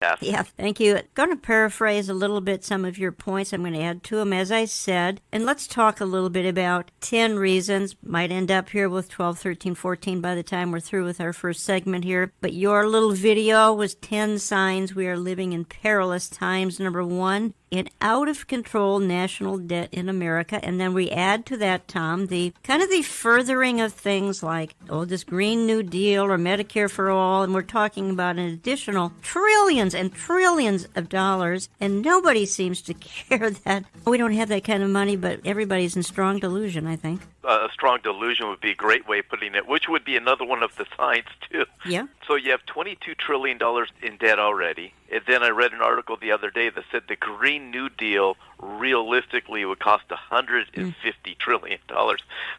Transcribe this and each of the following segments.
Yes. Yeah, thank you. I'm going to paraphrase a little bit some of your points. I'm going to add to them, as I said. And let's talk a little bit about 10 reasons. Might end up here with 12, 13, 14 by the time we're through with our first segment here. But your little video was 10 signs we are living in perilous times. Number 1, an out-of-control national debt in America. And then we add to that, Tom, the kind of the furthering of things like, this Green New Deal or Medicare for all. And we're talking about an additional trillions and trillions of dollars, and nobody seems to care that we don't have that kind of money, but everybody's in strong delusion, I think. A strong delusion would be a great way of putting it, which would be another one of the signs, too. Yeah. So you have $22 trillion in debt already. And then I read an article the other day that said the Green New Deal realistically would cost $150 trillion.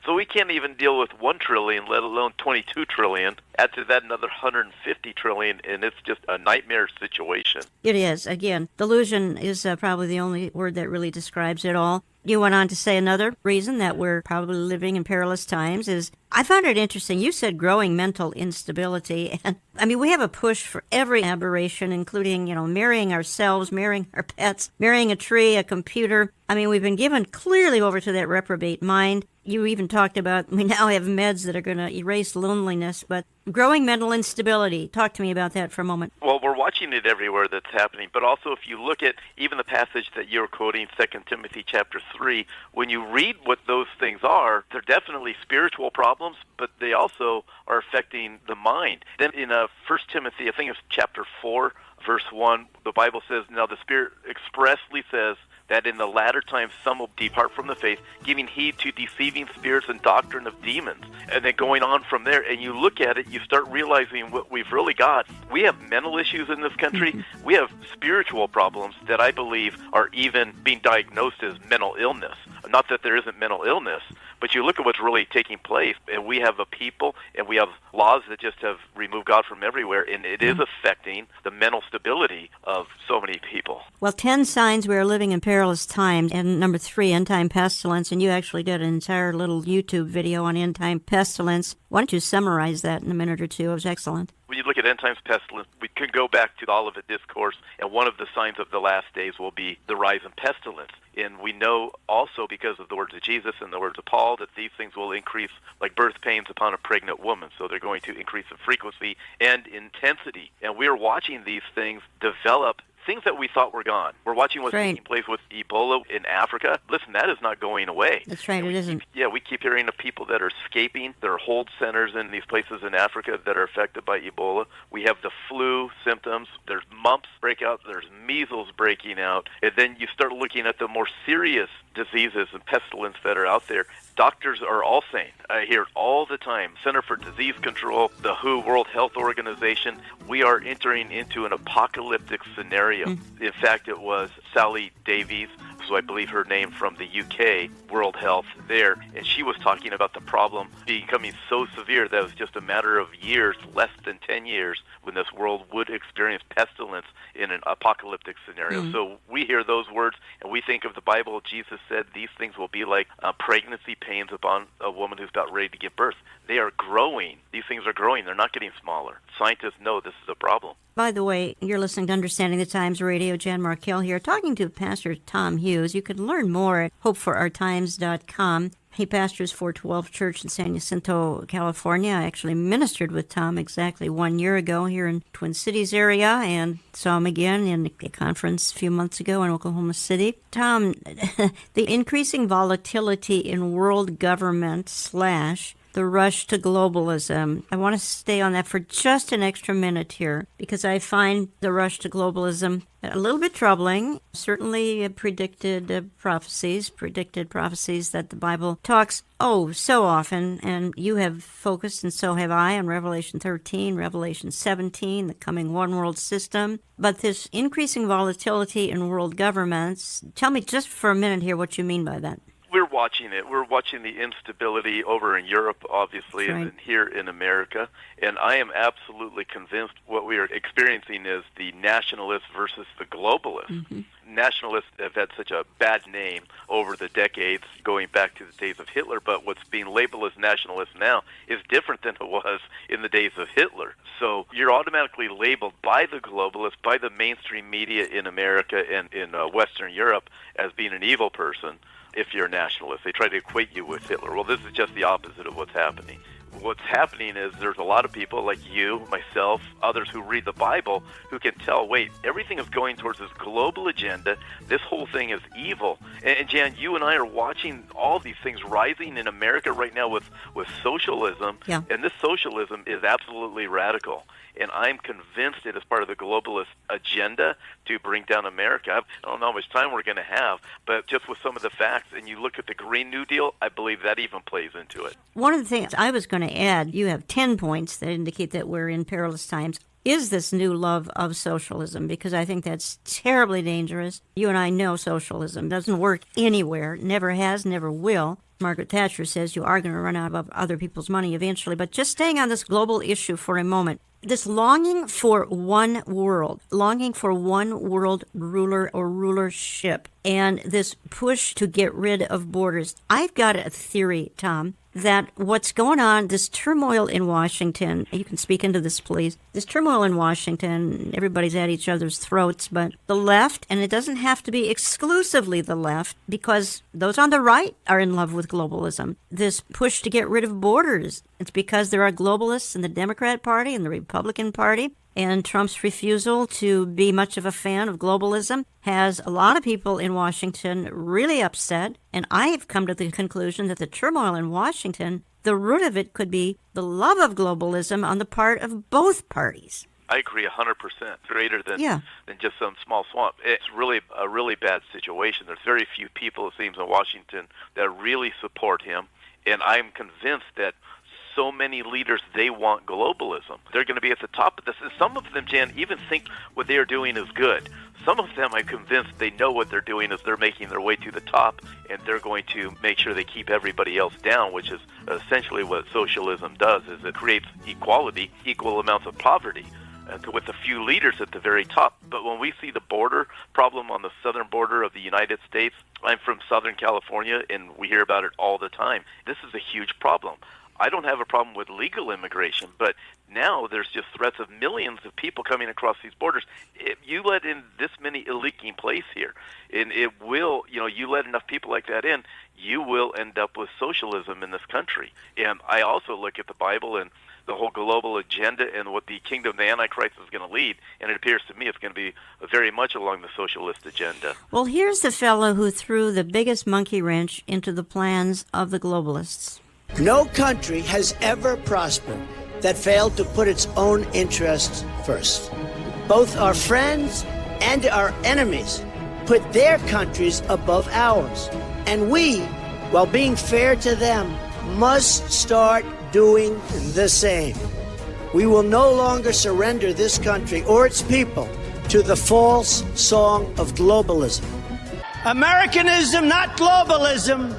So we can't even deal with $1 trillion, let alone $22 trillion. Add to that another $150 trillion, and it's just a nightmare situation. It is. Again, delusion is probably the only word that really describes it all. You went on to say another reason that we're probably living in perilous times is, I found it interesting. You said growing mental instability. And I mean, we have a push for every aberration, including, marrying ourselves, marrying our pets, marrying a tree, a computer. I mean, we've been given clearly over to that reprobate mind. You even talked about we now have meds that are going to erase loneliness, but growing mental instability. Talk to me about that for a moment. Well, we're watching it everywhere that's happening, but also if you look at even the passage that you're quoting, 2 Timothy chapter 3, when you read what those things are, they're definitely spiritual problems, but they also are affecting the mind. Then in 1 Timothy, I think it's chapter 4, verse 1, the Bible says, now the Spirit expressly says that in the latter times some will depart from the faith, giving heed to deceiving spirits and doctrine of demons. And then going on from there, and you look at it, you start realizing what we've really got. We have mental issues in this country. We have spiritual problems that I believe are even being diagnosed as mental illness. Not that there isn't mental illness, but you look at what's really taking place, and we have a people, and we have laws that just have removed God from everywhere, and it is affecting the mental stability of so many people. Well, 10 signs we are living in perilous times, and number 3, end-time pestilence, and you actually did an entire little YouTube video on end-time pestilence. Why don't you summarize that in a minute or two? It was excellent. When you look at end times pestilence, we can go back to the Olivet Discourse, and one of the signs of the last days will be the rise in pestilence. And we know also because of the words of Jesus and the words of Paul that these things will increase like birth pains upon a pregnant woman. So they're going to increase in frequency and intensity. And we are watching these things develop, things that we thought were gone. We're watching what's taking place with Ebola in Africa. Listen, that is not going away. That's right, it isn't. We keep hearing of people that are escaping. There are hold centers in these places in Africa that are affected by Ebola. We have the flu symptoms. There's mumps break out. There's measles breaking out. And then you start looking at the more serious diseases and pestilence that are out there. Doctors are all saying, I hear it all the time, Center for Disease Control, the WHO, World Health Organization, we are entering into an apocalyptic scenario. In fact, it was Sally Davies, so I believe her name from the UK, World Health there, and she was talking about the problem becoming so severe that it was just a matter of years, less than 10 years, when this world would experience pestilence in an apocalyptic scenario. So we hear those words, and we think of the Bible. Jesus said these things will be like pregnancy pains upon a woman who's about ready to give birth. They are growing. These things are growing. They're not getting smaller. Scientists know this is a problem. By the way, you're listening to Understanding the Times Radio. Jan Markell here, talking to Pastor Tom Hughes. You can learn more at hopeforourtimes.com. He pastors 412 Church in San Jacinto, California. I actually ministered with Tom exactly 1 year ago here in Twin Cities area and saw him again in a conference a few months ago in Oklahoma City. Tom, the increasing volatility in world government / the rush to globalism. I want to stay on that for just an extra minute here because I find the rush to globalism a little bit troubling. Certainly predicted prophecies that the Bible talks so often, and you have focused, and so have I, on Revelation 13, Revelation 17, the coming one world system. But this increasing volatility in world governments, tell me just for a minute here what you mean by that. We're watching it. We're watching the instability over in Europe, obviously, and here in America. And I am absolutely convinced what we are experiencing is the nationalists versus the globalists. nationalists have had such a bad name over the decades, going back to the days of Hitler, but what's being labeled as nationalist now is different than it was in the days of Hitler. So you're automatically labeled by the globalists, by the mainstream media in America and in Western Europe as being an evil person if you're a nationalist. They try to equate you with Hitler. Well, this is just the opposite of what's happening. What's happening is there's a lot of people like you, myself, others who read the Bible who can tell, wait, everything is going towards this global agenda. This whole thing is evil. And Jan, you and I are watching all these things rising in America right now with socialism. Yeah. And this socialism is absolutely radical. And I'm convinced it is part of the globalist agenda to bring down America. I don't know how much time we're going to have, but just with some of the facts, and you look at the Green New Deal, I believe that even plays into it. One of the things I was going to add, you have 10 points that indicate that we're in perilous times, is this new love of socialism, because I think that's terribly dangerous. You and I know socialism doesn't work anywhere, never has, never will. Margaret Thatcher says you are going to run out of other people's money eventually. But just staying on this global issue for a moment, this longing for one world ruler or rulership, and this push to get rid of borders. I've got a theory, Tom, that what's going on, this turmoil in Washington, you can speak into this, please. This turmoil in Washington, everybody's at each other's throats, but the left, and it doesn't have to be exclusively the left, because those on the right are in love with globalism. This push to get rid of borders, it's because there are globalists in the Democrat Party and the Republican Party, and Trump's refusal to be much of a fan of globalism has a lot of people in Washington really upset. And I have come to the conclusion that the turmoil in Washington, the root of it could be the love of globalism on the part of both parties. I agree 100%. Greater than just some small swamp. It's really a really bad situation. There's very few people, it seems, in Washington that really support him. And I'm convinced that so many leaders, they want globalism. They're going to be at the top of this. And some of them, Jan, even think what they are doing is good. Some of them, I'm convinced, they know what they're doing is they're making their way to the top, and they're going to make sure they keep everybody else down, which is essentially what socialism does, is it creates equality, equal amounts of poverty, with a few leaders at the very top. But when we see the border problem on the southern border of the United States, I'm from Southern California, and we hear about it all the time. This is a huge problem. I don't have a problem with legal immigration, but now there's just threats of millions of people coming across these borders. If you let in this many illegal place here, and it will, you let enough people like that in, you will end up with socialism in this country. And I also look at the Bible and the whole global agenda and what the kingdom of the Antichrist is going to lead, and it appears to me it's going to be very much along the socialist agenda. Well, here's the fellow who threw the biggest monkey wrench into the plans of the globalists. No country has ever prospered that failed to put its own interests first. Both our friends and our enemies put their countries above ours. And we, while being fair to them, must start doing the same. We will no longer surrender this country or its people to the false song of globalism. Americanism, not globalism,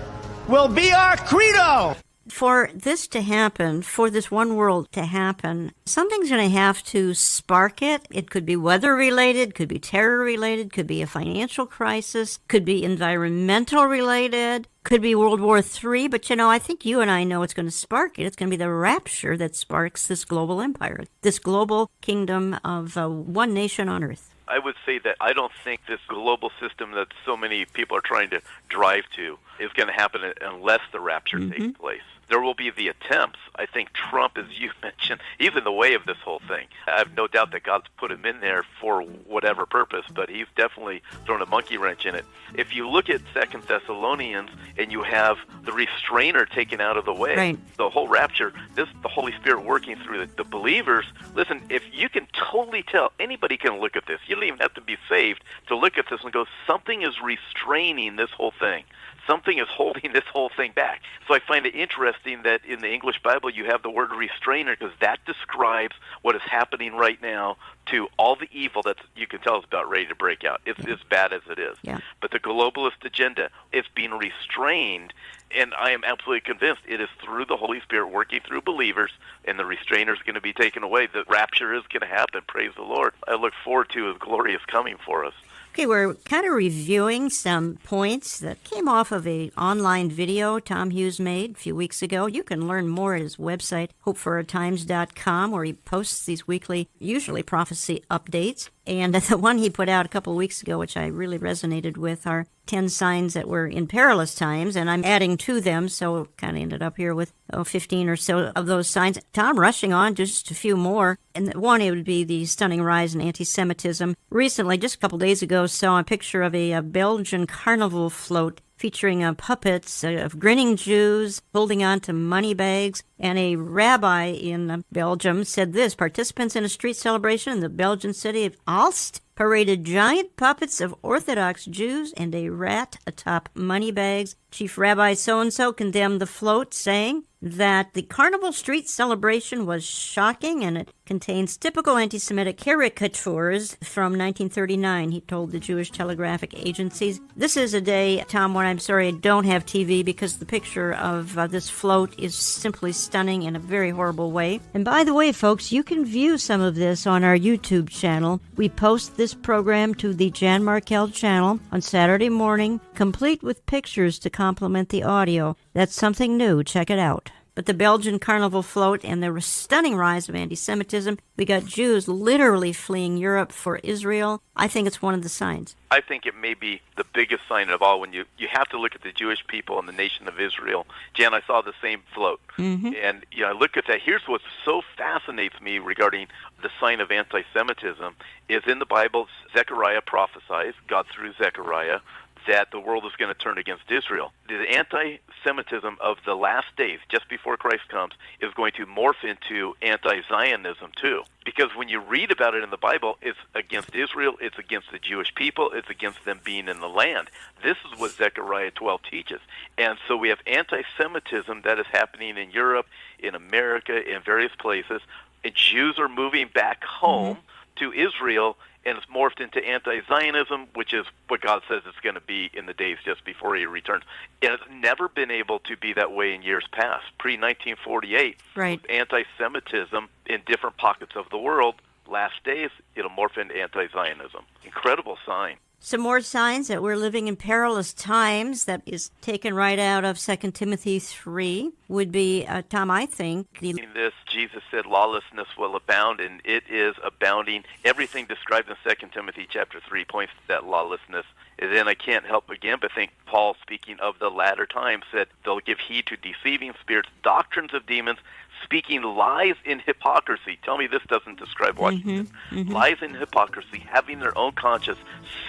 will be our credo. For this to happen, for this one world to happen, something's going to have to spark it. It could be weather-related, could be terror-related, could be a financial crisis, could be environmental-related, could be World War III. But, I think you and I know what's going to spark it. It's going to be the rapture that sparks this global empire, this global kingdom of one nation on earth. I would say that I don't think this global system that so many people are trying to drive to is going to happen unless the rapture takes place. There will be the attempts. I think Trump, as you mentioned, he's in the way of this whole thing. I have no doubt that God's put him in there for whatever purpose, but he's definitely thrown a monkey wrench in it. If you look at 2 Thessalonians and you have the restrainer taken out of the way, right, the whole rapture, this the Holy Spirit working through the believers. Listen, if you can totally tell, anybody can look at this. You don't even have to be saved to look at this and go, something is restraining this whole thing. Something is holding this whole thing back. So I find it interesting that in the English Bible you have the word restrainer, because that describes what is happening right now to all the evil that you can tell is about ready to break out. It's as bad as it is. Yeah. But the globalist agenda is being restrained, and I am absolutely convinced it is through the Holy Spirit working through believers, and the restrainer is going to be taken away. The rapture is going to happen. Praise the Lord. I look forward to His glorious coming for us. Okay, we're kind of reviewing some points that came off of an online video Tom Hughes made a few weeks ago. You can learn more at his website, hopeforourtimes.com, where he posts these weekly, usually prophecy updates. And the one he put out a couple of weeks ago, which I really resonated with, are 10 signs that we're in perilous times, and I'm adding to them, so kind of ended up here with 15 or so of those signs. Tom, rushing on, just a few more. And one, it would be the stunning rise in anti-Semitism. Recently, just a couple days ago, saw a picture of a Belgian carnival float featuring puppets of grinning Jews holding on to money bags. And a rabbi in Belgium said this: participants in a street celebration in the Belgian city of Aalst paraded giant puppets of Orthodox Jews and a rat atop money bags. Chief Rabbi so-and-so condemned the float, saying that the Carnival Street celebration was shocking and it contains typical anti-Semitic caricatures from 1939, he told the Jewish telegraphic agencies. This is a day, Tom, when I'm sorry I don't have TV because the picture of this float is simply stunning in a very horrible way. And by the way, folks, you can view some of this on our YouTube channel. We post this program to the Jan Markell channel on Saturday morning, complete with pictures to complement the audio. That's something new. Check it out. But the Belgian carnival float and the stunning rise of anti-Semitism, we got Jews literally fleeing Europe for Israel. I think it's one of the signs. I think it may be the biggest sign of all when you have to look at the Jewish people and the nation of Israel. Jan, I saw the same float. Mm-hmm. And I look at that. Here's what so fascinates me regarding the sign of anti-Semitism is in the Bible, Zechariah prophesies, God through Zechariah, that the world is going to turn against Israel. The anti-Semitism of the last days, just before Christ comes, is going to morph into anti-Zionism too. Because when you read about it in the Bible, it's against Israel, it's against the Jewish people, it's against them being in the land. This is what Zechariah 12 teaches. And so we have anti-Semitism that is happening in Europe, in America, in various places. And Jews are moving back home to Israel, and it's morphed into anti-Zionism, which is what God says it's going to be in the days just before he returns. And it's never been able to be that way in years past. Pre-1948, right. Anti-Semitism in different pockets of the world. Last days, it'll morph into anti-Zionism. Incredible sign. Some more signs that we're living in perilous times that is taken right out of 2 Timothy 3 would be, Tom, I think... In this, Jesus said lawlessness will abound, and it is abounding. Everything described in 2 Timothy chapter 3 points to that lawlessness. And then I can't help again but think Paul, speaking of the latter times, said they'll give heed to deceiving spirits, doctrines of demons, speaking lies in hypocrisy. Tell me this doesn't describe Washington. Lies in hypocrisy, having their own conscience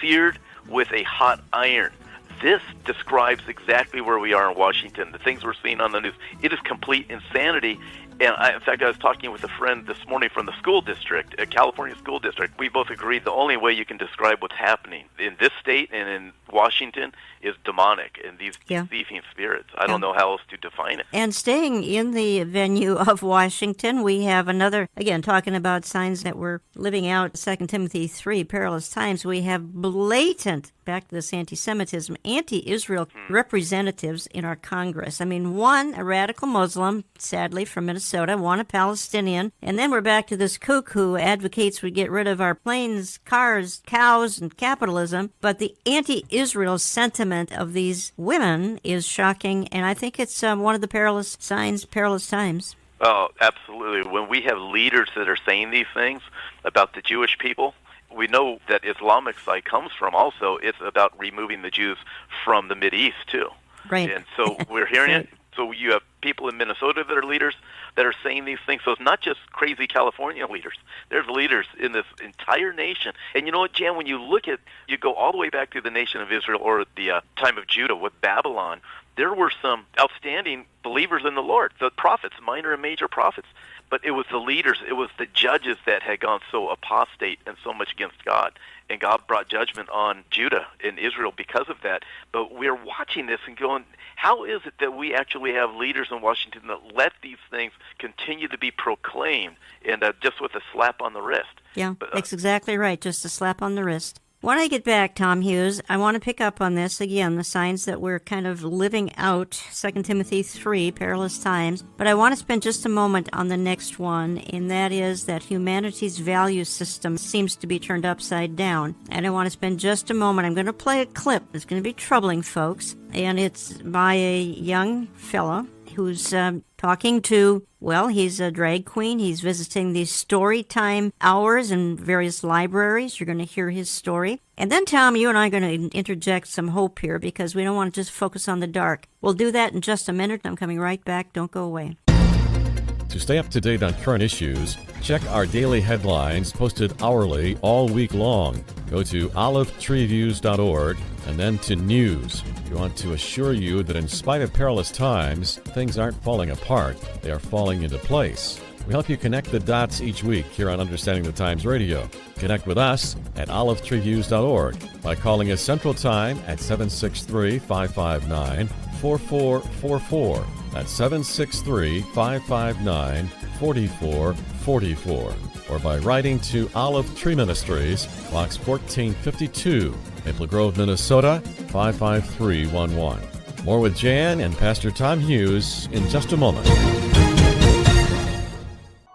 seared with a hot iron. This describes exactly where we are in Washington, the things we're seeing on the news. It is complete insanity. And in fact, I was talking with a friend this morning from the school district, a California school district. We both agreed the only way you can describe what's happening in this state and in Washington is demonic and these deceiving spirits. I don't know how else to define it. And staying in the venue of Washington, we have another, again, talking about signs that we're living out, 2 Timothy 3, perilous times. We have blatant, back to this anti-Semitism, anti-Israel representatives in our Congress. I mean, one, a radical Muslim, sadly, from Minnesota, one a Palestinian, and then we're back to this kook who advocates we get rid of our planes, cars, cows, and capitalism. But the anti-Israel sentiment of these women is shocking, and I think it's one of the perilous signs, perilous times. Oh, absolutely. When we have leaders that are saying these things about the Jewish people, we know that Islamic side comes from also. It's about removing the Jews from the Mideast, too. Right. And so we're hearing it. So you have people in Minnesota that are leaders that are saying these things. So it's not just crazy California leaders. There's leaders in this entire nation. And you know what, Jan, when you look at, you go all the way back to the nation of Israel or the time of Judah with Babylon, there were some outstanding believers in the Lord, the prophets, minor and major prophets. But it was the leaders, it was the judges that had gone so apostate and so much against God. And God brought judgment on Judah and Israel because of that. But we're watching this and going, how is it that we actually have leaders in Washington that let these things continue to be proclaimed and just with a slap on the wrist? Yeah, that's exactly right, just a slap on the wrist. When I get back, Tom Hughes, I want to pick up on this again, the signs that we're kind of living out, 2 Timothy 3, Perilous Times. But I want to spend just a moment on the next one, and that is that humanity's value system seems to be turned upside down. And I want to spend just a moment. I'm going to play a clip that's going to be troubling, folks. And it's by a young fella who's talking to, well, he's a drag queen. He's visiting these story time hours in various libraries. You're going to hear his story. And then, Tom, you and I are going to interject some hope here because we don't want to just focus on the dark. We'll do that in just a minute. I'm coming right back. Don't go away. To stay up to date on current issues, check our daily headlines posted hourly all week long. Go to olivetreeviews.org and then to News. We want to assure you that in spite of perilous times, things aren't falling apart, they are falling into place. We help you connect the dots each week here on Understanding the Times Radio. Connect with us at olivetreeviews.org by calling us Central Time at 763-559-4444. That's 763-559-4444. Or by writing to Olive Tree Ministries, Box 1452, Maple Grove, Minnesota, 55311. More with Jan and Pastor Tom Hughes in just a moment.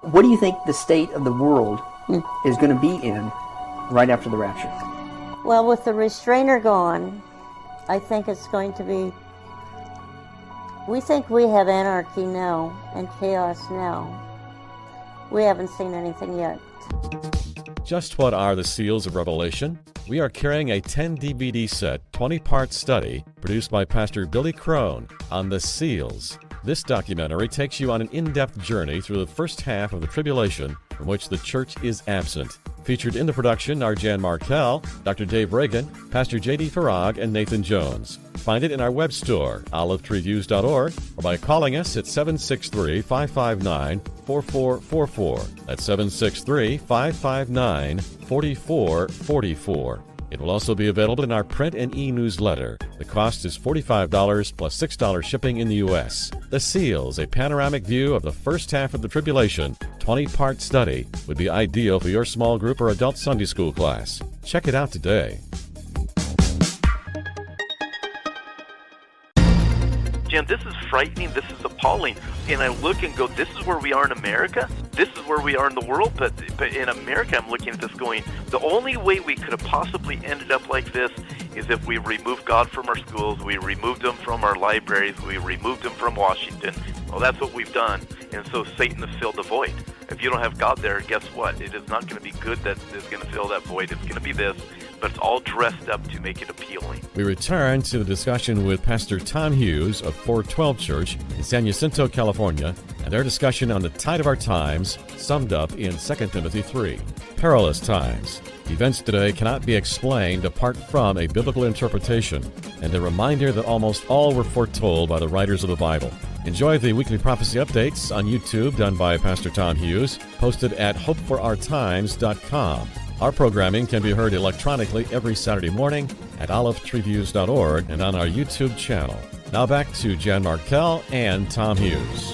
What do you think the state of the world is going to be in right after the rapture? Well, with the restrainer gone, I think it's going to be... We think we have anarchy now and chaos now. We haven't seen anything yet. Just what are the seals of Revelation? We are carrying a 10 DVD set, 20-part study produced by Pastor Billy Crone on the seals. This documentary takes you on an in-depth journey through the first half of the tribulation from which the church is absent. Featured in the production are Jan Markell, Dr. Dave Reagan, Pastor J.D. Farag, and Nathan Jones. Find it in our web store, olivetreeviews.org, or by calling us at 763-559-4444. That's 763-559-4444. It will also be available in our print and e-newsletter. The cost is $45 plus $6 shipping in the U.S. The Seals, a panoramic view of the first half of the tribulation, 20-part study, would be ideal for your small group or adult Sunday school class. Check it out today. Jim, this is frightening. This is appalling. And I look and go, this is where we are in America? This is where we are in the world? But in America, I'm looking at this going, the only way we could have possibly ended up like this is if we removed God from our schools, we removed him from our libraries, we removed him from Washington. Well, that's what we've done. And so Satan has filled the void. If you don't have God there, guess what? It is not going to be good that is going to fill that void. It's going to be this. But it's all dressed up to make it appealing. We return to the discussion with Pastor Tom Hughes of 412 Church in San Jacinto, California, and their discussion on the tide of our times, summed up in 2 Timothy 3. Perilous times. Events today cannot be explained apart from a biblical interpretation, and a reminder that almost all were foretold by the writers of the Bible. Enjoy the weekly prophecy updates on YouTube done by Pastor Tom Hughes, posted at hopeforourtimes.com. Our programming can be heard electronically every Saturday morning at olivetreeviews.org and on our YouTube channel. Now back to Jan Markell and Tom Hughes.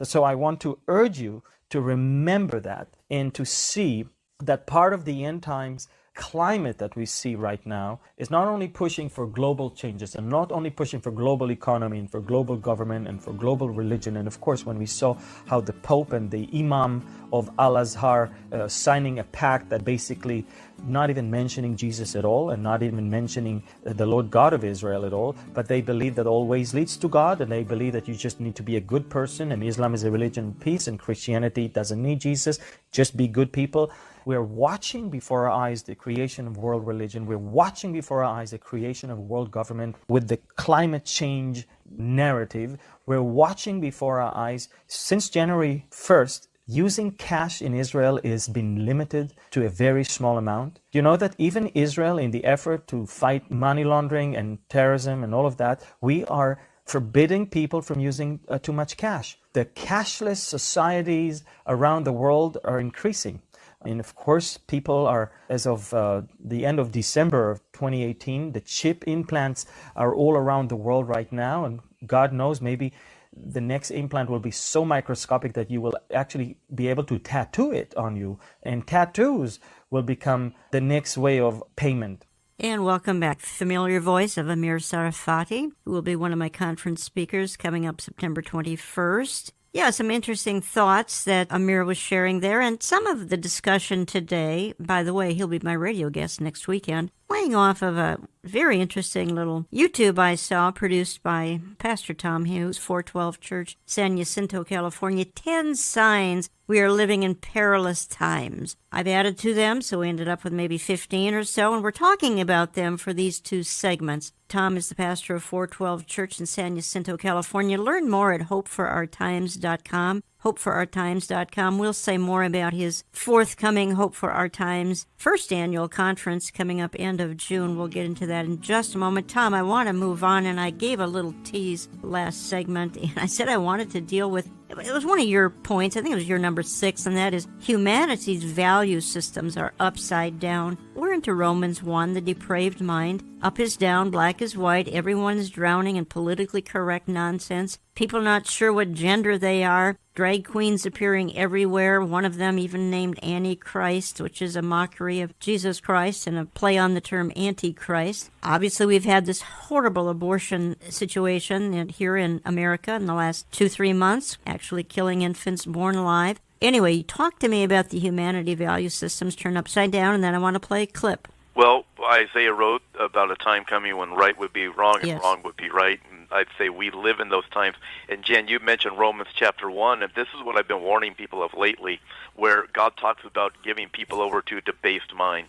So I want to urge you to remember that and to see that part of the end times climate that we see right now is not only pushing for global changes and not only pushing for global economy and for global government and for global religion. And of course, when we saw how the Pope and the Imam of Al-Azhar signing a pact that basically not even mentioning Jesus at all and not even mentioning the Lord God of Israel at all, but they believe that all ways leads to God, and they believe that you just need to be a good person, and Islam is a religion of peace, and Christianity doesn't need Jesus, just be good people. We're watching before our eyes the creation of world religion. We're watching before our eyes the creation of world government with the climate change narrative. We're watching before our eyes since January 1st, using cash in Israel is being limited to a very small amount. Do you know that even Israel, in the effort to fight money laundering and terrorism and all of that, we are forbidding people from using too much cash. The cashless societies around the world are increasing. And of course, people are, as of the end of December of 2018, the chip implants are all around the world right now. And God knows, maybe the next implant will be so microscopic that you will actually be able to tattoo it on you. And tattoos will become the next way of payment. And welcome back. Familiar voice of Amir Sarafati, who will be one of my conference speakers coming up September 21st. Yeah, some interesting thoughts that Amir was sharing there, and some of the discussion today. By the way, he'll be my radio guest next weekend, playing off of a very interesting little YouTube I saw produced by Pastor Tom Hughes, 412 Church, San Jacinto, California. 10 signs we are living in perilous times. I've added to them, so we ended up with maybe 15 or so, and we're talking about them for these two segments. Tom is the pastor of 412 Church in San Jacinto, California. Learn more at hopeforourtimes.com. hopeforourtimes.com. We'll say more about his forthcoming Hope for Our Times first annual conference coming up end of June. We'll get into that in just a moment. Tom, I want to move on, and I gave a little tease last segment, and I said I wanted to deal with, it was one of your points, I think it was your number 6, and that is humanity's value systems are upside down. We're into Romans 1, the depraved mind. Up is down, black is white, everyone is drowning in politically correct nonsense. People not sure what gender they are. Drag queens appearing everywhere, one of them even named Antichrist, which is a mockery of Jesus Christ and a play on the term Antichrist. Obviously, we've had this horrible abortion situation here in America in the last 2-3 months, actually killing infants born alive. Anyway, talk to me about the humanity value systems turned upside down, and then I want to play a clip. Well, Isaiah wrote about a time coming when right would be wrong and Yes. wrong would be right. And I'd say we live in those times. And Jen, you mentioned Romans chapter 1, and this is what I've been warning people of lately, where God talks about giving people over to a debased mind.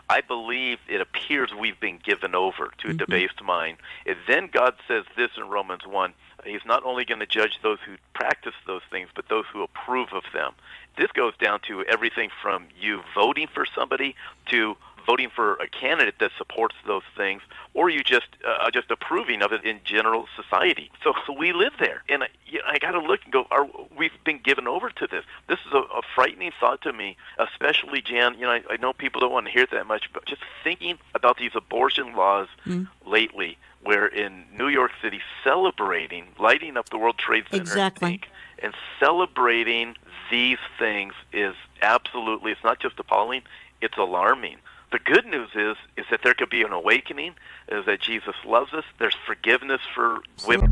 I believe it appears we've been given over to a debased mind. And then God says this in Romans 1, He's not only going to judge those who practice those things, but those who approve of them. This goes down to everything from you voting for somebody to voting for a candidate that supports those things, or you just approving of it in general society. So we live there, and I got to look and go, we've been given over to this. This is a frightening thought to me, especially, Jan. I know people don't want to hear that much, but just thinking about these abortion laws lately, where in New York City celebrating, lighting up the World Trade Center, Exactly. and celebrating these things is absolutely, it's not just appalling, it's alarming. The good news is that there could be an awakening, is that Jesus loves us. There's forgiveness for women.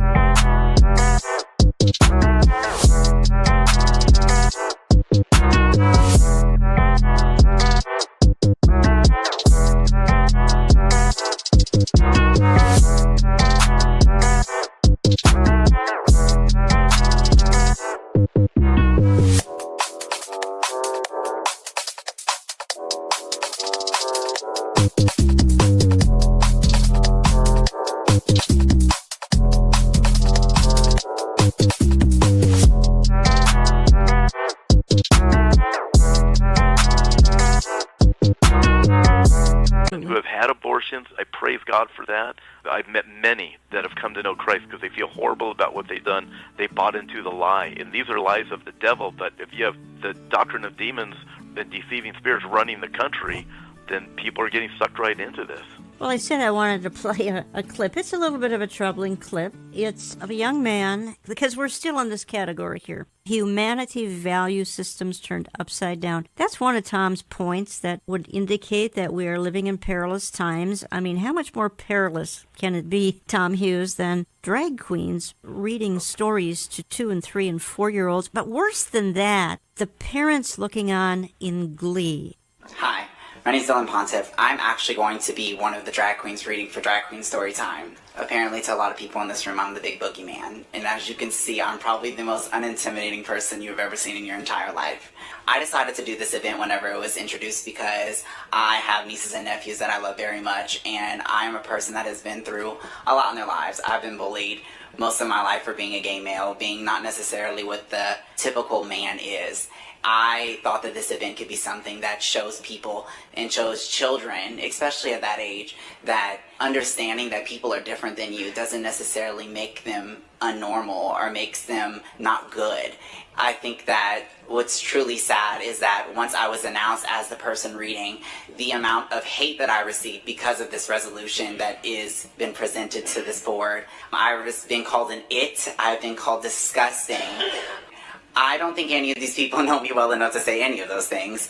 Who have had abortions. I praise God for that. I've met many that have come to know Christ because they feel horrible about what they've done. They bought into the lie, and these are lies of the devil. But if you have the doctrine of demons and deceiving spirits running the country, then people are getting sucked right into this. Well, I said I wanted to play a clip. It's a little bit of a troubling clip. It's of a young man, because we're still in this category here. Humanity value systems turned upside down. That's one of Tom's points that would indicate that we are living in perilous times. I mean, how much more perilous can it be, Tom Hughes, than drag queens reading stories to 2-, 3-, and 4-year-olds? But worse than that, the parents looking on in glee. Hi, my name is Dylan Pontiff. I'm actually going to be one of the drag queens reading for Drag Queen Storytime. Apparently to a lot of people in this room, I'm the big boogeyman. And as you can see, I'm probably the most unintimidating person you've ever seen in your entire life. I decided to do this event whenever it was introduced because I have nieces and nephews that I love very much. And I am a person that has been through a lot in their lives. I've been bullied most of my life for being a gay male, being not necessarily what the typical man is. I thought that this event could be something that shows people and shows children, especially at that age, that understanding that people are different than you doesn't necessarily make them unnormal or makes them not good. I think that what's truly sad is that once I was announced as the person reading, the amount of hate that I received because of this resolution that is been presented to this board. I've been called an it. I've been called disgusting. I don't think any of these people know me well enough to say any of those things.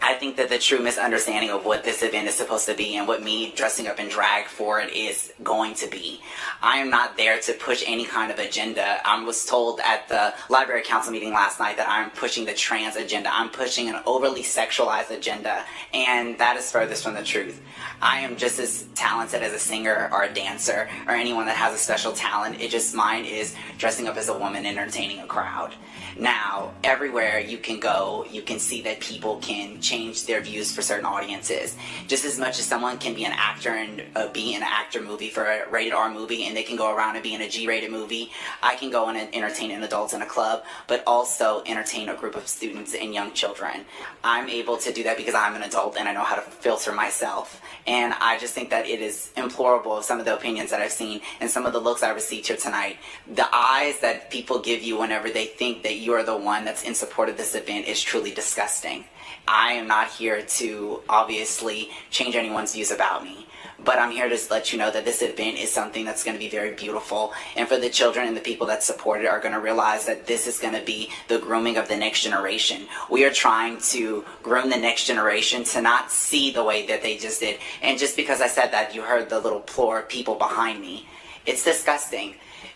I think that the true misunderstanding of what this event is supposed to be and what me dressing up in drag for it is going to be. I am not there to push any kind of agenda. I was told at the library council meeting last night that I'm pushing the trans agenda. I'm pushing an overly sexualized agenda, and that is furthest from the truth. I am just as talented as a singer or a dancer or anyone that has a special talent. It just mine is dressing up as a woman and entertaining a crowd. Now, everywhere you can go, you can see that people can change their views for certain audiences. Just as much as someone can be an actor and be in an actor movie for a rated R movie, and they can go around and be in a G-rated movie, I can go and entertain an adult in a club, but also entertain a group of students and young children. I'm able to do that because I'm an adult and I know how to filter myself. And I just think that it is implorable of some of the opinions that I've seen and some of the looks I received here tonight. The eyes that people give you whenever they think that you are the one that's in support of this event is truly disgusting. I am not here to obviously change anyone's views about me, but I'm here to let you know that this event is something that's going to be very beautiful, and for the children and the people that support it are going to realize that this is going to be the grooming of the next generation. We are trying to groom the next generation to not see the way that they just did, and just because I said that, you heard the little poor people behind me. It's disgusting.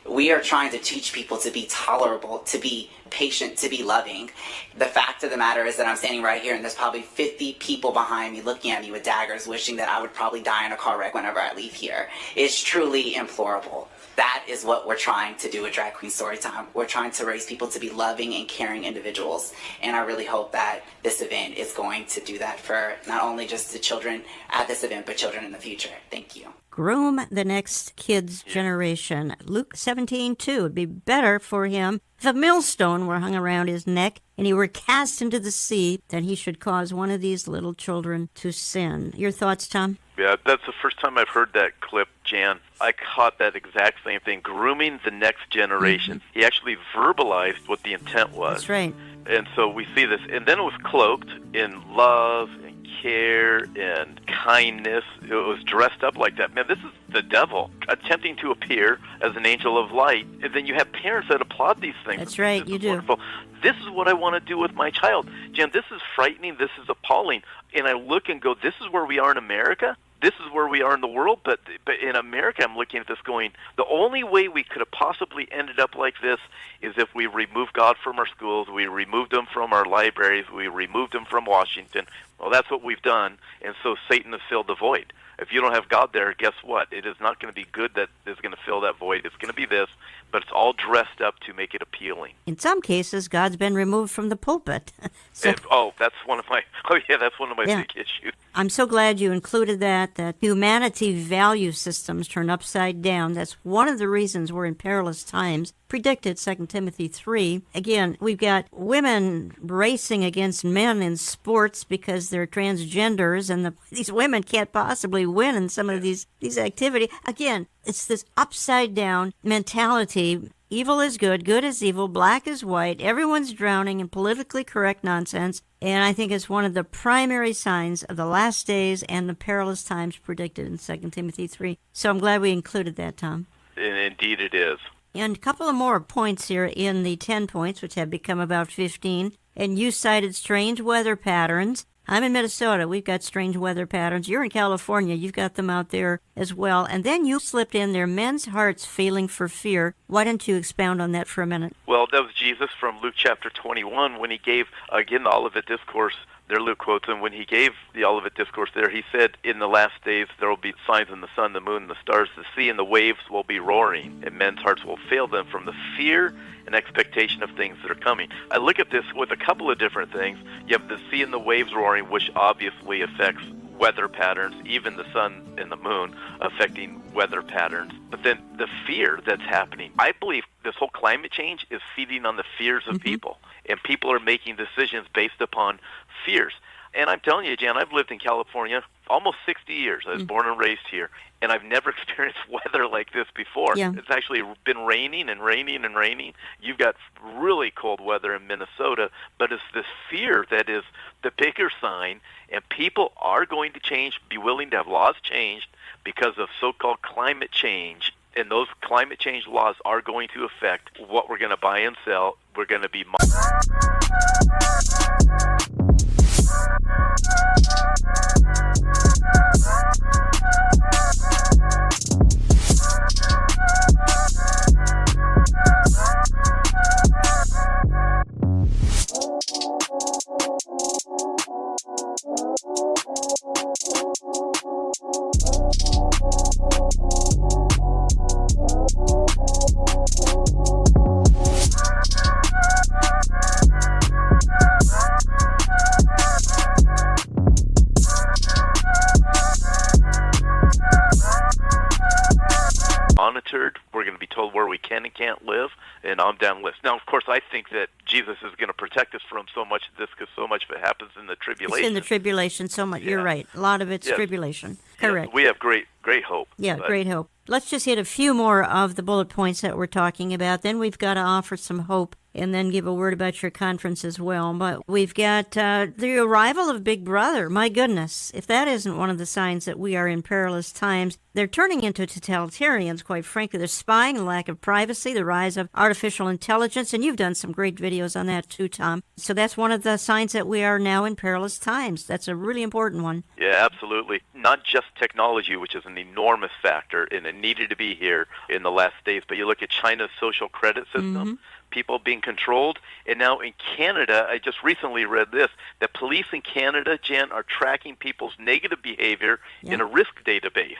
We are trying to teach people to be tolerable, to be patient, to be loving. The fact of the matter is that I'm standing right here and there's probably 50 people behind me looking at me with daggers, wishing that I would probably die in a car wreck whenever I leave here. It's truly implorable. That is what we're trying to do with Drag Queen Storytime. We're trying to raise people to be loving and caring individuals. And I really hope that this event is going to do that for not only just the children at this event, but children in the future. Thank you. Groom the next kids' generation. Luke 17:2. It'd be better for him if a millstone were hung around his neck and he were cast into the sea than he should cause one of these little children to sin. Your thoughts, Tom? Yeah, that's the first time I've heard that clip, Jan. I caught that exact same thing, grooming the next generation. Mm-hmm. He actually verbalized what the intent was. That's right. And so we see this, and then it was cloaked in love and care and kindness. It was dressed up like that. Man, this is the devil attempting to appear as an angel of light. And then you have parents that applaud these things. That's right, you do. Wonderful. This is what I want to do with my child. Jen, this is frightening. This is appalling. And I look and go, this is where we are in America? This is where we are in the world, but in America, I'm looking at this going, the only way we could have possibly ended up like this is if we removed God from our schools, we removed him from our libraries, we removed him from Washington. Well, that's what we've done, and so Satan has filled the void. If you don't have God there, guess what? It is not going to be good that is going to fill that void. It's going to be this, but it's all dressed up to make it appealing. In some cases, God's been removed from the pulpit. That's one of my big issues. I'm so glad you included that humanity value systems turn upside down. That's one of the reasons we're in perilous times. Predicted 2 Timothy 3. Again, we've got women racing against men in sports because they're transgenders, and these women can't possibly win in some of these activities. Again, it's this upside down mentality. Evil is good, good is evil, black is white. Everyone's drowning in politically correct nonsense. And I think it's one of the primary signs of the last days and the perilous times predicted in 2 Timothy 3. So I'm glad we included that, Tom. Indeed it is. And a couple of more points here in the 10 points, which have become about 15. And you cited strange weather patterns. I'm in Minnesota. We've got strange weather patterns. You're in California. You've got them out there as well. And then you slipped in there, men's hearts failing for fear. Why don't you expound on that for a minute? Well, that was Jesus from Luke chapter 21 when he gave, again, the Olivet Discourse. There Luke quotes him. When he gave the Olivet Discourse there, he said, in the last days there will be signs in the sun, the moon, the stars, the sea, and the waves will be roaring, and men's hearts will fail them from the fear and expectation of things that are coming. I look at this with a couple of different things. You have the sea and the waves roaring, which obviously affects weather patterns, even the sun and the moon affecting weather patterns. But then the fear that's happening, I believe this whole climate change is feeding on the fears of people. And people are making decisions based upon fears. And I'm telling you, Jan, I've lived in California almost 60 years. I was born and raised here. And I've never experienced weather like this before. Yeah. It's actually been raining and raining and raining. You've got really cold weather in Minnesota, but it's this fear that is the bigger sign, and people are going to change, be willing to have laws changed because of so-called climate change. And those climate change laws are going to affect what we're going to buy and sell. We're going to be monitored. We're going to be told where we can and can't live, and on down the list. Now, of course, I think that Jesus is going to protect us from so much of this because so much of it happens in the tribulation. It's in the tribulation so much. Yeah. You're right. A lot of it's tribulation. Correct. Yeah, we have great hope. Yeah, great hope. Let's just hit a few more of the bullet points that we're talking about. Then we've got to offer some hope and then give a word about your conference as well. But we've got the arrival of Big Brother. My goodness, if that isn't one of the signs that we are in perilous times, they're turning into totalitarians, quite frankly. There's spying, the lack of privacy, the rise of artificial intelligence, and you've done some great videos on that too, Tom. So that's one of the signs that we are now in perilous times. That's a really important one. Yeah, absolutely. Not just technology, which is an enormous factor, and it needed to be here in the last days, but you look at China's social credit system, people being controlled, and now in Canada, I just recently read this, that police in Canada, Jan, are tracking people's negative behavior in a risk database.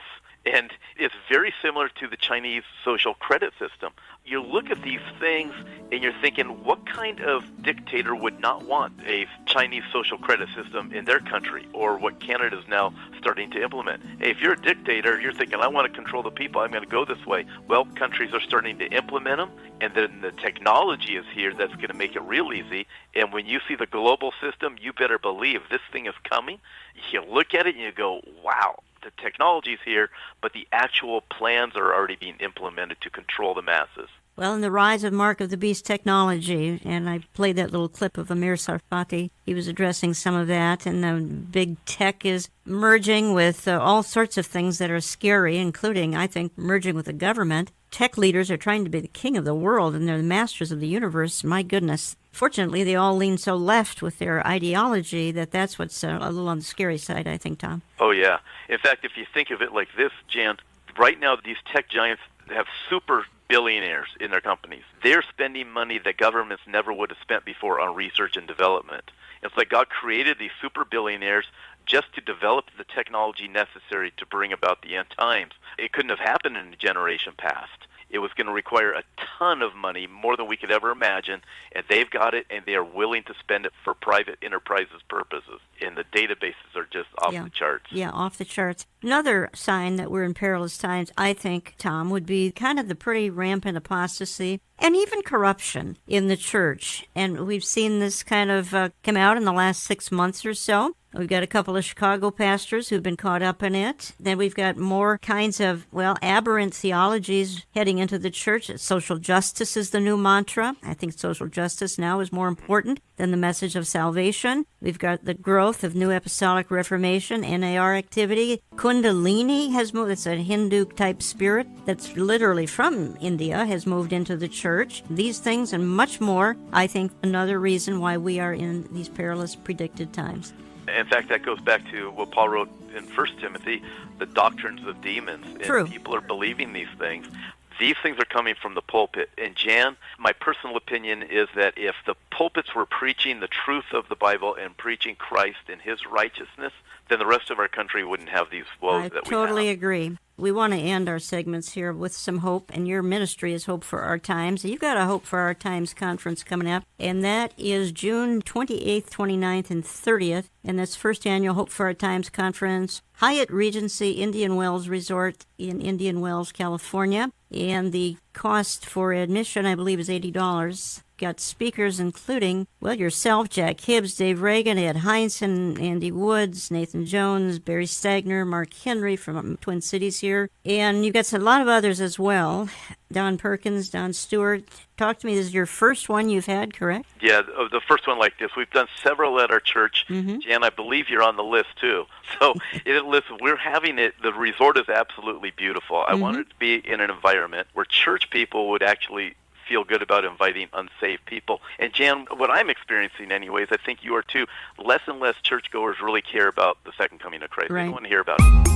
And it's very similar to the Chinese social credit system. You look at these things and you're thinking, what kind of dictator would not want a Chinese social credit system in their country, or what Canada's now starting to implement? Hey, if you're a dictator, you're thinking, I want to control the people, I'm going to go this way. Well, countries are starting to implement them, and then the technology is here that's going to make it real easy. And when you see the global system, you better believe this thing is coming. You look at it and you go, wow. The technology's here, but the actual plans are already being implemented to control the masses. Well, in the rise of Mark of the Beast technology, and I played that little clip of Amir Sarfati, he was addressing some of that, and big tech is merging with all sorts of things that are scary, including, I think, merging with the government. Tech leaders are trying to be the king of the world, and they're the masters of the universe. My goodness. Fortunately, they all lean so left with their ideology that that's what's a little on the scary side, I think, Tom. Oh, yeah. In fact, if you think of it like this, Jan, right now these tech giants have super billionaires in their companies. They're spending money that governments never would have spent before on research and development. It's like God created these super billionaires just to develop the technology necessary to bring about the end times. It couldn't have happened in a generation past. It was going to require a ton of money, more than we could ever imagine, and they've got it, and they are willing to spend it for private enterprises purposes. And the databases are just off the charts. Yeah, off the charts. Another sign that we're in perilous times, I think, Tom, would be kind of the pretty rampant apostasy and even corruption in the church. And we've seen this kind of come out in the last 6 months or so. We've got a couple of Chicago pastors who've been caught up in it. Then we've got more kinds of, aberrant theologies heading into the church. Social justice is the new mantra. I think social justice now is more important than the message of salvation. We've got the growth of New Apostolic Reformation, NAR activity. Kundalini has moved. It's a Hindu-type spirit that's literally from India, has moved into the church. These things and much more, I think, another reason why we are in these perilous predicted times. In fact, that goes back to what Paul wrote in 1 Timothy, the doctrines of demons. And True. People are believing these things. These things are coming from the pulpit. And Jan, my personal opinion is that if the pulpits were preaching the truth of the Bible and preaching Christ and his righteousness, then the rest of our country wouldn't have these woes that we have. I totally agree. We want to end our segments here with some hope, and your ministry is Hope for Our Times. You've got a Hope for Our Times conference coming up, and that is June 28th, 29th, and 30th, and that's first annual Hope for Our Times conference, Hyatt Regency Indian Wells Resort in Indian Wells, California, and the cost for admission, I believe, is $80. Got speakers including, yourself, Jack Hibbs, Dave Reagan, Ed Heinzen, Andy Woods, Nathan Jones, Barry Stagner, Mark Henry from Twin Cities here. And you've got a lot of others as well. Don Perkins, Don Stewart. Talk to me. This is your first one you've had, correct? Yeah, the first one like this. We've done several at our church. Jan, I believe you're on the list, too. So, listen, we're having it. The resort is absolutely beautiful. I wanted it to be in an environment where church people would actually feel good about inviting unsaved people. And Jan, what I'm experiencing anyways, I think you are too, less and less churchgoers really care about the second coming of Christ. Right. They don't want to hear about it.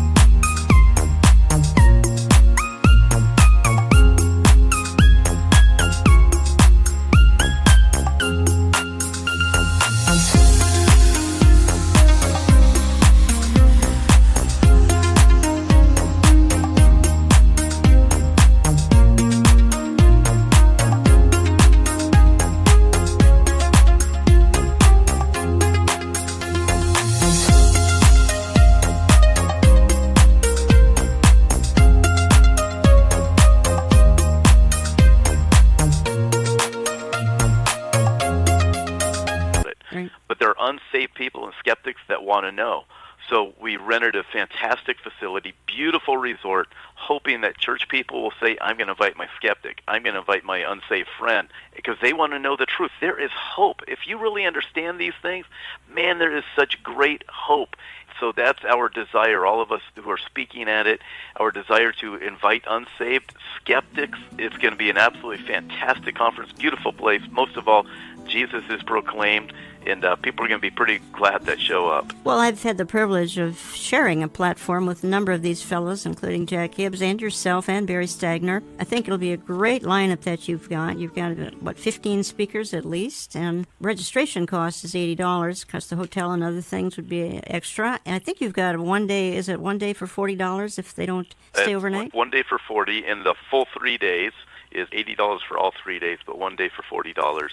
unsaved people and skeptics that want to know. So we rented a fantastic facility, beautiful resort, hoping that church people will say, I'm going to invite my skeptic, I'm going to invite my unsaved friend, because they want to know the truth. There is hope. If you really understand these things, man, there is such great hope. So that's our desire, all of us who are speaking at it, our desire to invite unsaved skeptics. It's going to be an absolutely fantastic conference, beautiful place. Most of all, Jesus is proclaimed, and people are going to be pretty glad that show up. Well, I've had the privilege of sharing a platform with a number of these fellows, including Jack Hibbs and yourself and Barry Stagner. I think it'll be a great lineup that you've got. You've got, 15 speakers at least, and registration cost is $80, because the hotel and other things would be extra. And I think you've got one day for $40 if they don't stay overnight? One day for $40, and the full 3 days is $80 for all 3 days, but one day for $40.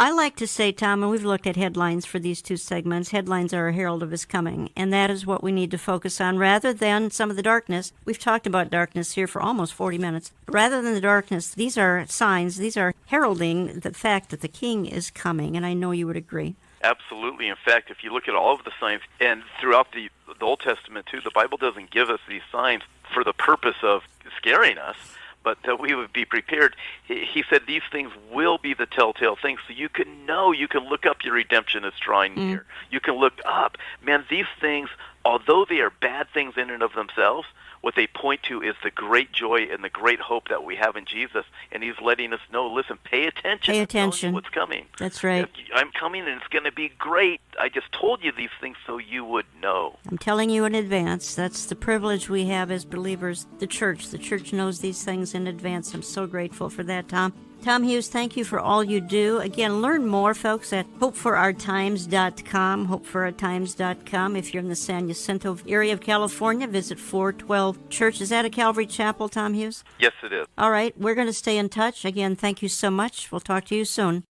I like to say, Tom, and we've looked at headlines for these two segments, headlines are a herald of his coming, and that is what we need to focus on rather than some of the darkness. We've talked about darkness here for almost 40 minutes. Rather than the darkness, these are signs, these are heralding the fact that the King is coming, and I know you would agree. Absolutely. In fact, if you look at all of the signs, and throughout the Old Testament too, the Bible doesn't give us these signs for the purpose of scaring us, but that we would be prepared. He said these things will be the telltale things, so you can know, you can look up your redemption is drawing near. You can look up. Man, these things, although they are bad things in and of themselves, what they point to is the great joy and the great hope that we have in Jesus, and he's letting us know, listen, pay attention. Pay attention. What's coming. That's right. I'm coming, and it's going to be great. I just told you these things so you would know. I'm telling you in advance. That's the privilege we have as believers. The church knows these things in advance. I'm so grateful for that, Tom. Tom Hughes, thank you for all you do. Again, learn more, folks, at hopeforourtimes.com, hopeforourtimes.com. If you're in the San Jacinto area of California, visit 412 Church. Is that a Calvary Chapel, Tom Hughes? Yes, it is. All right, we're going to stay in touch. Again, thank you so much. We'll talk to you soon.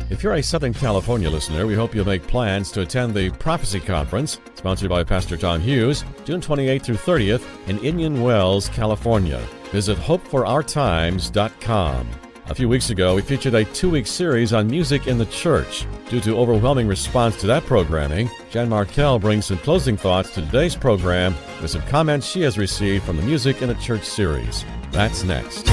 If you're a Southern California listener, we hope you'll make plans to attend the Prophecy Conference, sponsored by Pastor Tom Hughes, June 28th through 30th in Indian Wells, California. Visit hopeforourtimes.com. A few weeks ago, we featured a 2-week series on music in the church. Due to overwhelming response to that programming, Jan Markell brings some closing thoughts to today's program with some comments she has received from the Music in the Church series. That's next.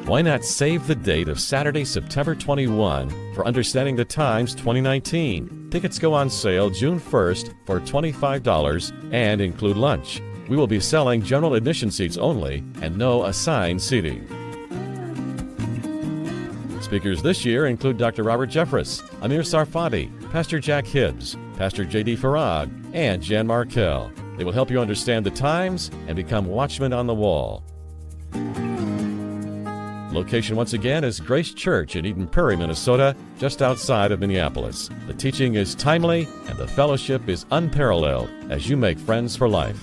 Why not save the date of Saturday, September 21 for Understanding the Times 2019? Tickets go on sale June 1st for $25 and include lunch. We will be selling general admission seats only and no assigned seating. Speakers this year include Dr. Robert Jeffress, Amir Sarfati, Pastor Jack Hibbs, Pastor J.D. Farag, and Jan Markell. They will help you understand the times and become watchmen on the wall. Location once again is Grace Church in Eden Prairie, Minnesota, just outside of Minneapolis. The teaching is timely and the fellowship is unparalleled as you make friends for life.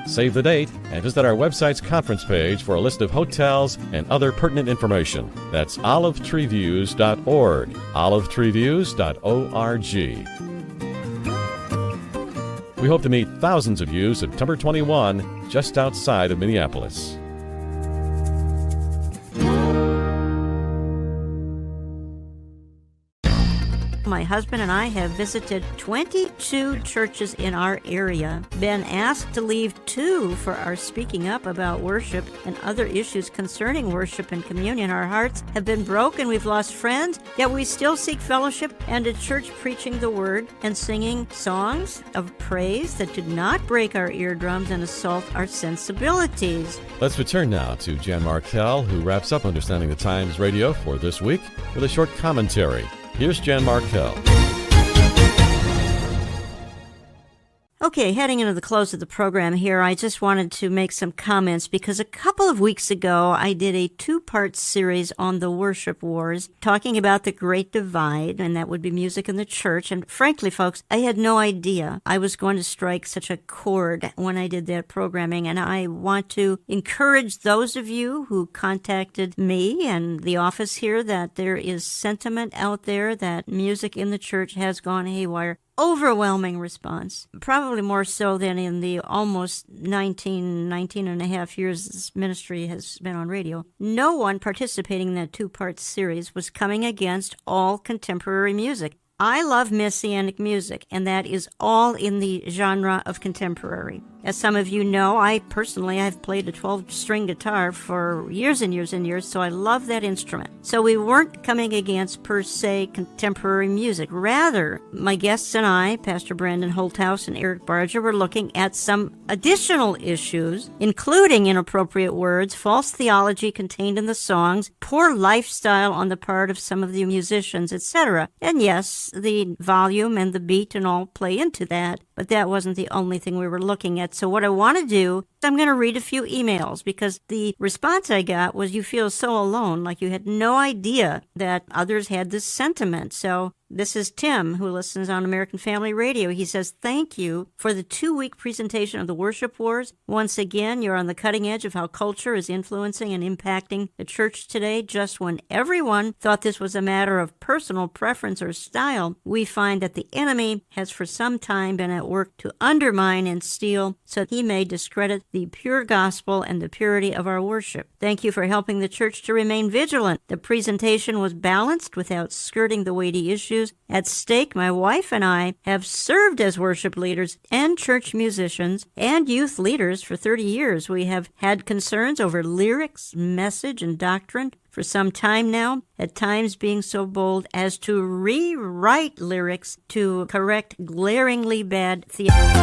Save the date and visit our website's conference page for a list of hotels and other pertinent information. That's olivetreeviews.org, olivetreeviews.org. We hope to meet thousands of you September 21, just outside of Minneapolis. My husband and I have visited 22 churches in our area, been asked to leave 2 for our speaking up about worship and other issues concerning worship and communion. Our hearts have been broken, we've lost friends, yet we still seek fellowship and a church preaching the word and singing songs of praise that do not break our eardrums and assault our sensibilities. Let's return now to Jan Markell, who wraps up Understanding the Times Radio for this week with a short commentary. Here's Jan Markell. Okay, heading into the close of the program here, I just wanted to make some comments because a couple of weeks ago I did a 2-part series on the worship wars, talking about the Great Divide, and that would be music in the church. And frankly, folks, I had no idea I was going to strike such a chord when I did that programming. And I want to encourage those of you who contacted me and the office here that there is sentiment out there that music in the church has gone haywire. overwhelming response, probably more so than in the almost 19 and a half years this ministry has been on radio. No one participating in that two-part series was coming against all contemporary music. I love Messianic music, and that is all in the genre of contemporary. As some of you know, I personally have played a 12-string guitar for years and years and years, so I love that instrument. So we weren't coming against, per se, contemporary music. Rather, my guests and I, Pastor Brandon Holthouse and Eric Barger, were looking at some additional issues, including inappropriate words, false theology contained in the songs, poor lifestyle on the part of some of the musicians, etc. And yes, the volume and the beat and all play into that, but that wasn't the only thing we were looking at. So what I want to do, I'm going to read a few emails, because the response I got was, you feel so alone, like you had no idea that others had this sentiment. So this is Tim, who listens on American Family Radio. He says, thank you for the 2-week presentation of the worship wars. Once again, you're on the cutting edge of how culture is influencing and impacting the church today. Just when everyone thought this was a matter of personal preference or style, we find that the enemy has for some time been at work to undermine and steal, so that he may discredit the pure gospel and the purity of our worship. Thank you for helping the church to remain vigilant. The presentation was balanced without skirting the weighty issues at stake. My wife and I have served as worship leaders and church musicians and youth leaders for 30 years. We have had concerns over lyrics, message, and doctrine for some time now, at times being so bold as to rewrite lyrics to correct glaringly bad theology.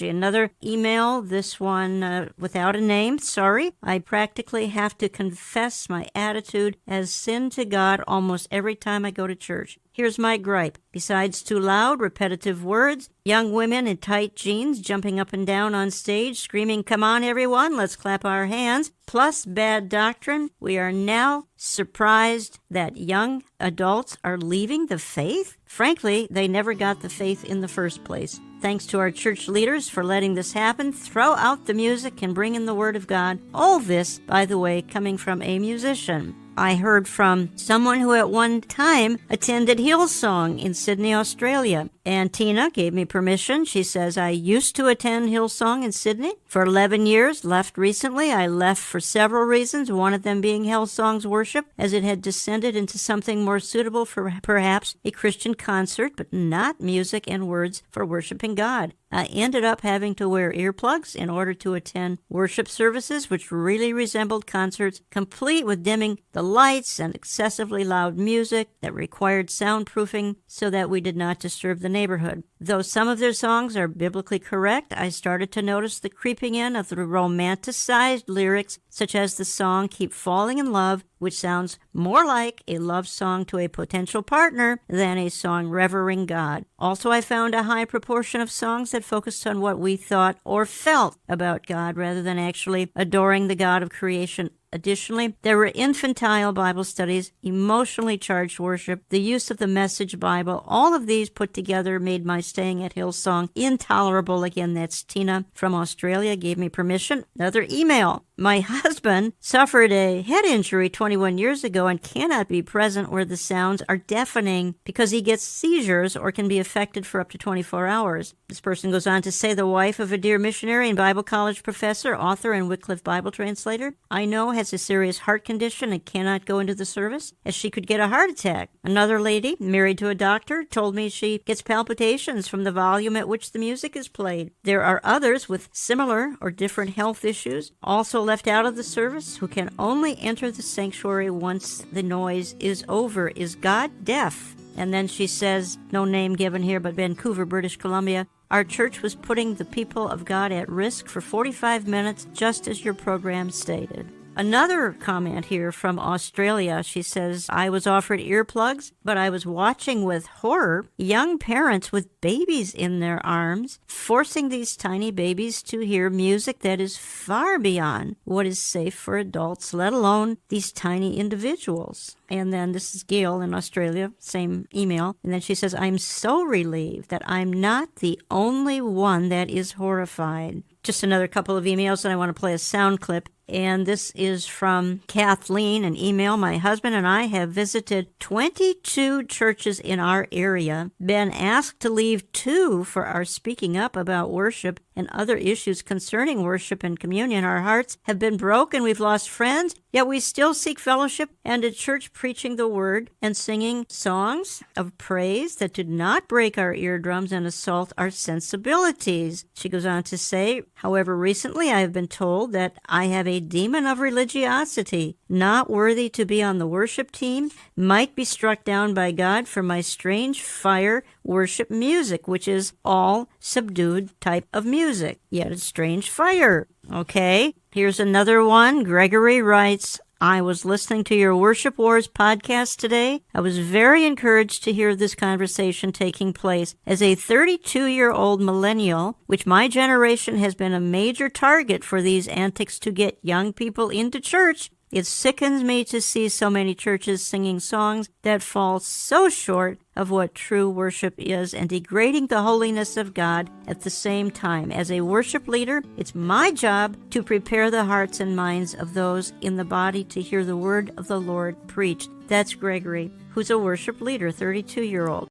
Another email, this one without a name, sorry. I practically have to confess my attitude as sin to God almost every time I go to church. Here's my gripe. Besides too loud, repetitive words, young women in tight jeans jumping up and down on stage, screaming, "Come on, everyone, let's clap our hands," plus bad doctrine, we are now surprised that young adults are leaving the faith? Frankly, they never got the faith in the first place. Thanks to our church leaders for letting this happen. Throw out the music and bring in the Word of God. All this, by the way, coming from a musician. I heard from someone who at one time attended Hillsong in Sydney, Australia. And Tina gave me permission. She says, I used to attend Hillsong in Sydney for 11 years, left recently. I left for several reasons, one of them being Hillsong's worship, as it had descended into something more suitable for perhaps a Christian concert, but not music and words for worshiping God. I ended up having to wear earplugs in order to attend worship services, which really resembled concerts, complete with dimming the lights and excessively loud music that required soundproofing so that we did not disturb the neighborhood. Though some of their songs are biblically correct, I started to notice the creeping in of the romanticized lyrics, such as the song Keep Falling in Love, which sounds more like a love song to a potential partner than a song revering God. Also, I found a high proportion of songs that focused on what we thought or felt about God rather than actually adoring the God of creation. Additionally, there were infantile Bible studies, emotionally charged worship, the use of the Message Bible. All of these put together made my staying at Hillsong intolerable. Again, that's Tina from Australia, gave me permission. Another email. My husband suffered a head injury 21 years ago and cannot be present where the sounds are deafening because he gets seizures or can be affected for up to 24 hours. This person goes on to say the wife of a dear missionary and Bible college professor, author, and Wycliffe Bible translator I know has a serious heart condition and cannot go into the service as she could get a heart attack. Another lady, married to a doctor, told me she gets palpitations from the volume at which the music is played. There are others with similar or different health issues, also left out of the service, who can only enter the sanctuary once the noise is over. Is God deaf? And then she says, no name given here, but Vancouver, British Columbia, Our church was putting the people of God at risk for 45 minutes, just as your program stated. Another comment here from Australia. She says, I was offered earplugs, but I was watching with horror young parents with babies in their arms, forcing these tiny babies to hear music that is far beyond what is safe for adults, let alone these tiny individuals. And then this is Gail in Australia, same email. And then she says, I'm so relieved that I'm not the only one that is horrified. Just another couple of emails, and I want to play a sound clip. And this is from Kathleen, an email. My husband and I have visited 22 churches in our area, been asked to leave 2 for our speaking up about worship and other issues concerning worship and communion. Our hearts have been broken. We've lost friends, yet we still seek fellowship and a church preaching the word and singing songs of praise that do not break our eardrums and assault our sensibilities. She goes on to say, however, recently I have been told that I have a demon of religiosity, not worthy to be on the worship team, might be struck down by God for my strange fire worship music, which is all subdued type of music, yet it's strange fire. Okay, here's another one. Gregory writes, I was listening to your Worship Wars podcast today. I was very encouraged to hear this conversation taking place. As a 32-year-old millennial, which my generation has been a major target for these antics to get young people into church, it sickens me to see so many churches singing songs that fall so short of what true worship is and degrading the holiness of God at the same time. As a worship leader, it's my job to prepare the hearts and minds of those in the body to hear the word of the Lord preached. That's Gregory, who's a worship leader, 32-year-old.